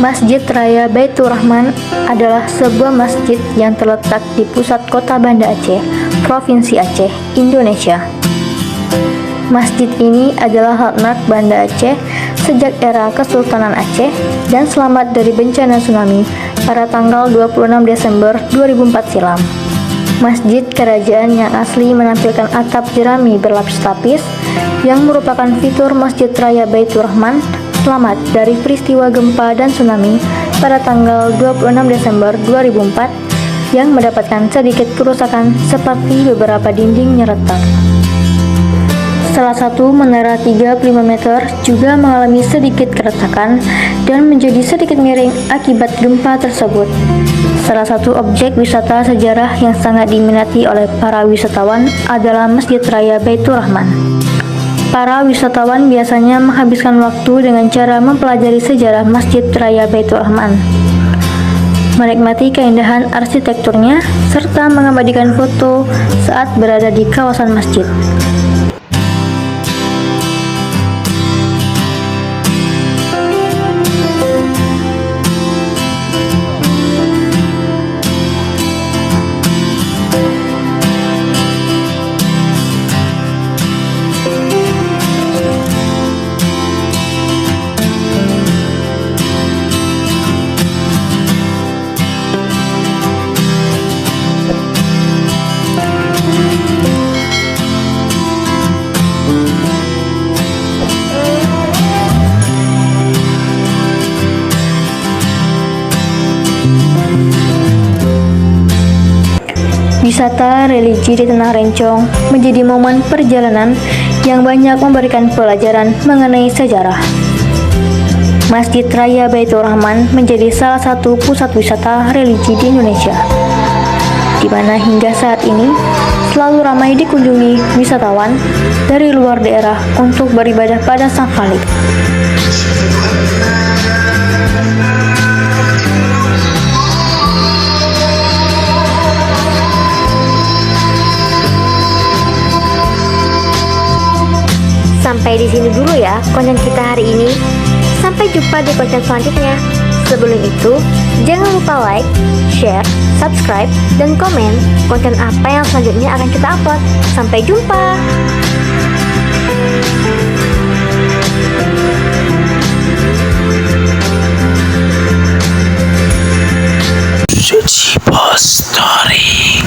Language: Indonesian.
Masjid Raya Baitur Rahman adalah sebuah masjid yang terletak di pusat kota Banda Aceh, Provinsi Aceh, Indonesia. Masjid ini adalah landmark Banda Aceh sejak era Kesultanan Aceh dan selamat dari bencana tsunami pada tanggal 26 Desember 2004 silam. Masjid kerajaan yang asli menampilkan atap jerami berlapis-lapis yang merupakan fitur Masjid Raya Baitur Rahman selamat dari peristiwa gempa dan tsunami pada tanggal 26 Desember 2004 yang mendapatkan sedikit kerusakan seperti beberapa dinding retak. Salah satu menara 35 meter juga mengalami sedikit keretakan dan menjadi sedikit miring akibat gempa tersebut. Salah satu objek wisata sejarah yang sangat diminati oleh para wisatawan adalah Masjid Raya Baitur Rahman. Para wisatawan biasanya menghabiskan waktu dengan cara mempelajari sejarah Masjid Raya Baitur Rahman, menikmati keindahan arsitekturnya, serta mengabadikan foto saat berada di kawasan masjid. Wisata religi di Tanah Rencong menjadi momen perjalanan yang banyak memberikan pelajaran mengenai sejarah. Masjid Raya Baitur Rahman menjadi salah satu pusat wisata religi di Indonesia, di mana hingga saat ini selalu ramai dikunjungi wisatawan dari luar daerah untuk beribadah pada Sang Khalik. Sampai di sini dulu ya konten kita hari ini. Sampai jumpa di konten selanjutnya. Sebelum itu, jangan lupa like, share, subscribe, dan komen konten apa yang selanjutnya akan kita upload. Sampai jumpa. Suci Story.